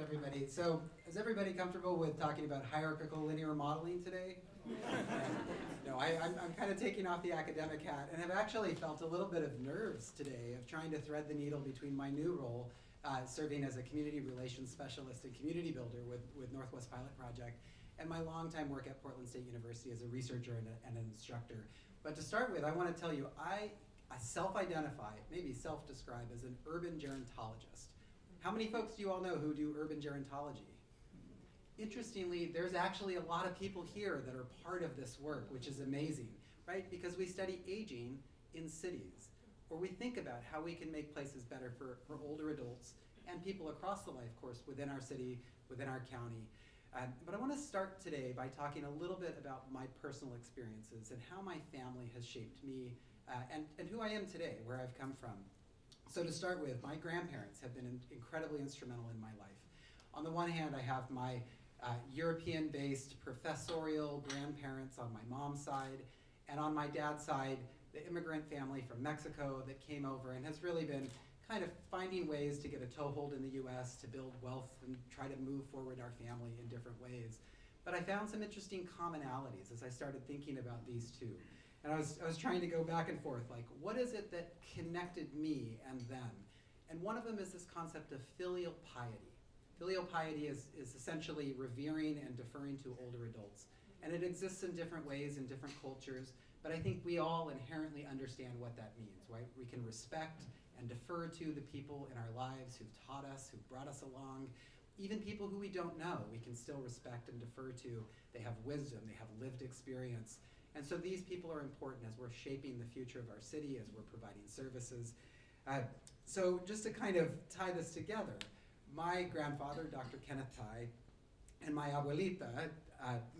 everybody. So, is everybody comfortable with talking about hierarchical linear modeling today? No, I'm kind of taking off the academic hat and have actually felt a little bit of nerves today of trying to thread the needle between my new role, serving as a community relations specialist and community builder with Northwest Pilot Project, and my longtime work at Portland State University as a researcher and an instructor. But to start with, I want to tell you, I self-identify, maybe self-describe as an urban gerontologist. How many folks do you all know who do urban gerontology? Interestingly, there's actually a lot of people here that are part of this work, which is amazing, right? Because we study aging in cities, or we think about how we can make places better for older adults and people across the life course within our city, within our county. But I want to start today by talking a little bit about my personal experiences and how my family has shaped me and who I am today, where I've come from. So to start with, my grandparents have been incredibly instrumental in my life. On the one hand, I have my European-based professorial grandparents on my mom's side, and on my dad's side, the immigrant family from Mexico that came over and has really been kind of finding ways to get a toehold in the US, to build wealth and try to move forward our family in different ways. But I found some interesting commonalities as I started thinking about these two. And I was trying to go back and forth, like, what is it that connected me and them? And one of them is this concept of filial piety. Filial piety is essentially revering and deferring to older adults. And it exists in different ways in different cultures, but I think we all inherently understand what that means, right? We can respect and defer to the people in our lives who've taught us, who've brought us along. Even people who we don't know, we can still respect and defer to. They have wisdom, they have lived experience. And so these people are important as we're shaping the future of our city, as we're providing services. So just to kind of tie this together, my grandfather, Dr. Kenneth Tai, and my abuelita,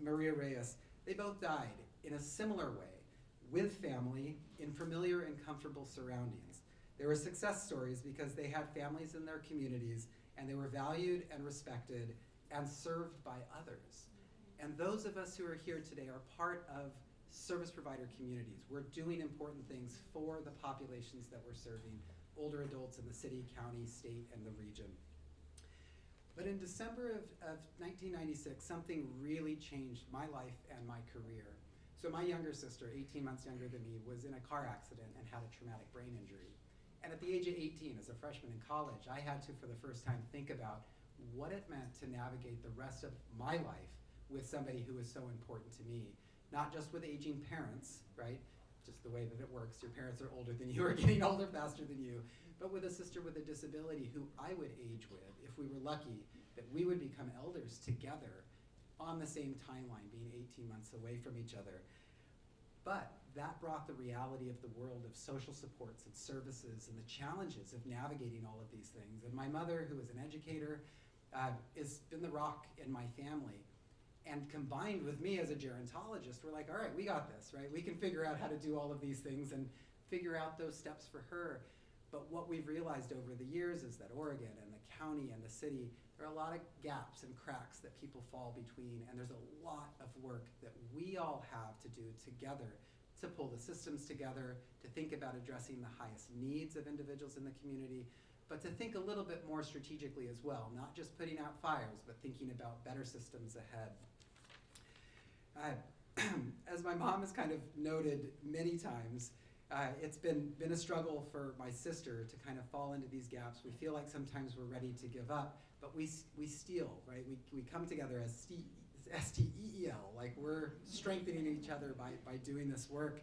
Maria Reyes, they both died in a similar way, with family, in familiar and comfortable surroundings. They were success stories because they had families in their communities, and they were valued and respected and served by others. And those of us who are here today are part of service provider communities. We're doing important things for the populations that we're serving, older adults in the city, county, state, and the region. But in December of 1996, something really changed my life and my career. So my younger sister, 18 months younger than me, was in a car accident and had a traumatic brain injury. And at the age of 18, as a freshman in college, I had to, for the first time, think about what it meant to navigate the rest of my life with somebody who was so important to me. Not just with aging parents, right? Just the way that it works. Your parents are older than you or getting older faster than you. But with a sister with a disability who I would age with, if we were lucky, that we would become elders together on the same timeline, being 18 months away from each other. But that brought the reality of the world of social supports and services and the challenges of navigating all of these things. And my mother, who is an educator, has been the rock in my family. And combined with me as a gerontologist, we're like, all right, we got this, right? We can figure out how to do all of these things and figure out those steps for her. But what we've realized over the years is that Oregon and the county and the city, there are a lot of gaps and cracks that people fall between, and there's a lot of work that we all have to do together to pull the systems together, to think about addressing the highest needs of individuals in the community, but to think a little bit more strategically as well, not just putting out fires, but thinking about better systems ahead. As my mom has kind of noted many times, it's been a struggle for my sister to kind of fall into these gaps. We feel like sometimes we're ready to give up, but we steal, right? We come together as STEEL, like we're strengthening each other by doing this work.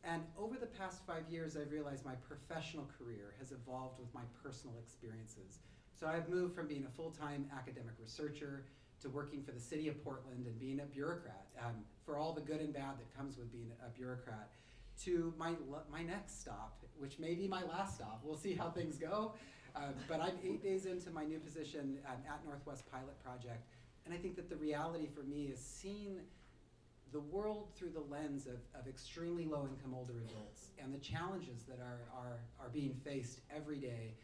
And over the past 5 years, I've realized my professional career has evolved with my personal experiences. So I've moved from being a full-time academic researcher to working for the city of Portland and being a bureaucrat, for all the good and bad that comes with being a bureaucrat, to my next stop, which may be my last stop. We'll see how things go. But I'm 8 days into my new position at Northwest Pilot Project, and I think that the reality for me is seeing the world through the lens of extremely low-income older adults and the challenges that are being faced every day.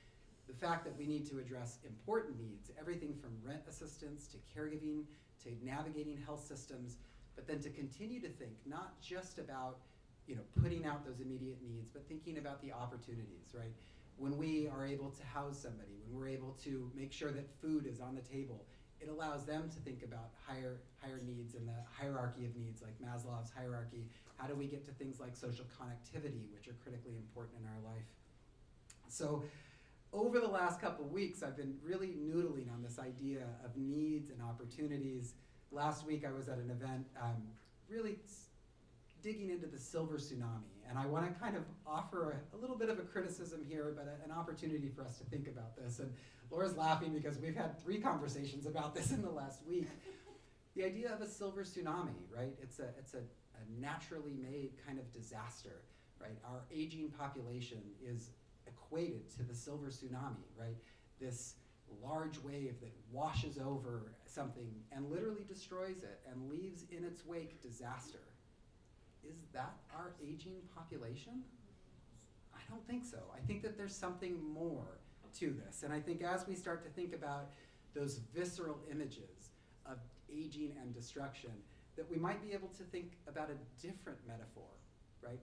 The fact that we need to address important needs, everything from rent assistance to caregiving to navigating health systems, but then to continue to think not just about putting out those immediate needs, but thinking about the opportunities, right? When we are able to house somebody, when we're able to make sure that food is on the table, it allows them to think about higher needs and the hierarchy of needs, like Maslow's hierarchy. How do we get to things like social connectivity, which are critically important in our life? So over the last couple weeks, I've been really noodling on this idea of needs and opportunities. Last week I was at an event really digging into the silver tsunami, and I want to kind of offer a little bit of a criticism here, but an opportunity for us to think about this. And Laura's laughing because we've had 3 conversations about this in the last week. The idea of a silver tsunami, right? It's a naturally made kind of disaster, right? Our aging population is equated to the silver tsunami, right? This large wave that washes over something and literally destroys it and leaves in its wake disaster. Is that our aging population? I don't think so. I think that there's something more to this. And I think as we start to think about those visceral images of aging and destruction, that we might be able to think about a different metaphor, right?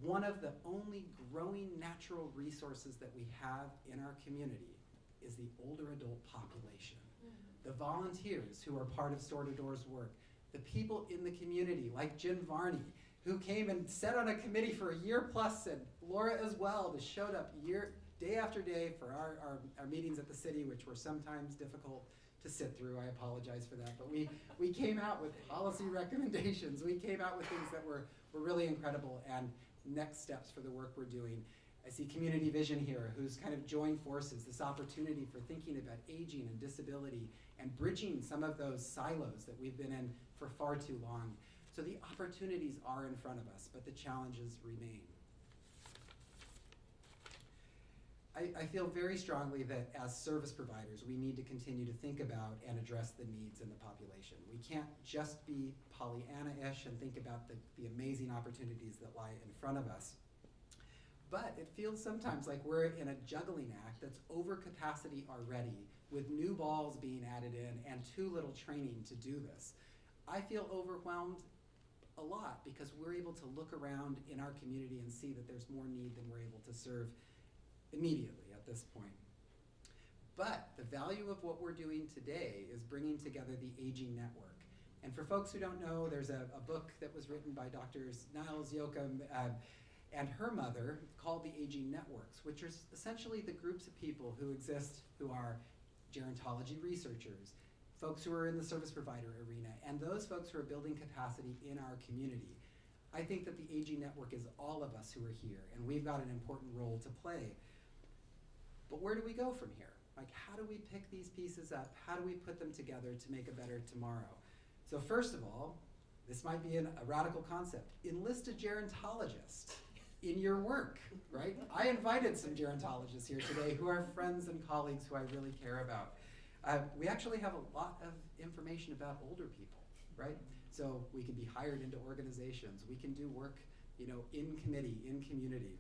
One of the only growing natural resources that we have in our community is the older adult population. The volunteers who are part of Store to Door's work, the people in the community like Jim Varney, who came and sat on a committee for a year plus, and Laura as well, that showed up day after day for our meetings at the city, which were sometimes difficult to sit through. I apologize for that, but we came out with policy recommendations. We came out with things that were really incredible and next steps for the work we're doing. I see Community Vision here, who's kind of joined forces, this opportunity for thinking about aging and disability and bridging some of those silos that we've been in for far too long. So the opportunities are in front of us, but the challenges remain. I feel very strongly that as service providers, we need to continue to think about and address the needs in the population. We can't just be Pollyanna-ish and think about the amazing opportunities that lie in front of us. But it feels sometimes like we're in a juggling act that's over capacity already, with new balls being added in and too little training to do this. I feel overwhelmed a lot because we're able to look around in our community and see that there's more need than we're able to serve immediately at this point. But the value of what we're doing today is bringing together the Aging Network. And for folks who don't know, there's a book that was written by Drs. Niles Yoakum and her mother called the Aging Networks, which are essentially the groups of people who exist who are gerontology researchers, folks who are in the service provider arena, and those folks who are building capacity in our community. I think that the Aging Network is all of us who are here, and we've got an important role to play. But where do we go from here? Like, how do we pick these pieces up? How do we put them together to make a better tomorrow? So first of all, this might be a radical concept. Enlist a gerontologist in your work, right? I invited some gerontologists here today who are friends and colleagues who I really care about. We actually have a lot of information about older people, right? So we can be hired into organizations. We can do work, in committee, in community.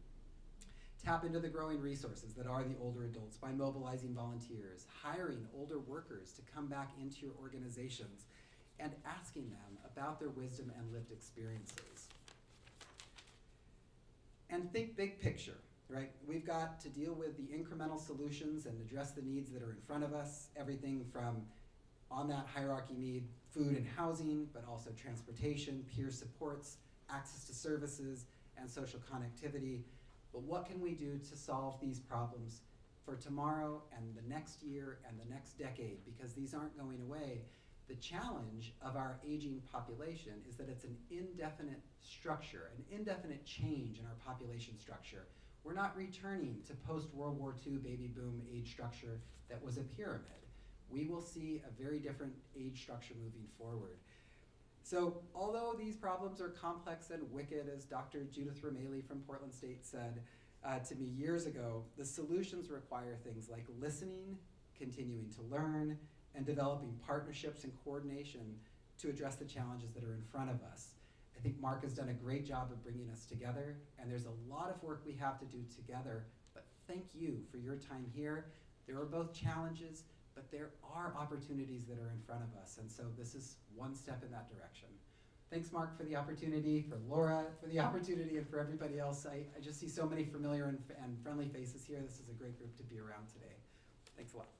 Tap into the growing resources that are the older adults by mobilizing volunteers, hiring older workers to come back into your organizations, and asking them about their wisdom and lived experiences. And think big picture, right? We've got to deal with the incremental solutions and address the needs that are in front of us, everything from on that hierarchy need, food and housing, but also transportation, peer supports, access to services, and social connectivity. But what can we do to solve these problems for tomorrow and the next year and the next decade? Because these aren't going away. The challenge of our aging population is that it's an indefinite structure, an indefinite change in our population structure. We're not returning to post-World War II baby boom age structure that was a pyramid. We will see a very different age structure moving forward. So although these problems are complex and wicked, as Dr. Judith Rameli from Portland State said to me years ago, the solutions require things like listening, continuing to learn, and developing partnerships and coordination to address the challenges that are in front of us. I think Mark has done a great job of bringing us together, and there's a lot of work we have to do together, but thank you for your time here. There are both challenges, but there are opportunities that are in front of us, and so this is one step in that direction. Thanks, Mark, for the opportunity, for Laura for the opportunity, and for everybody else. I just see so many familiar and friendly faces here. This is a great group to be around today. Thanks a lot.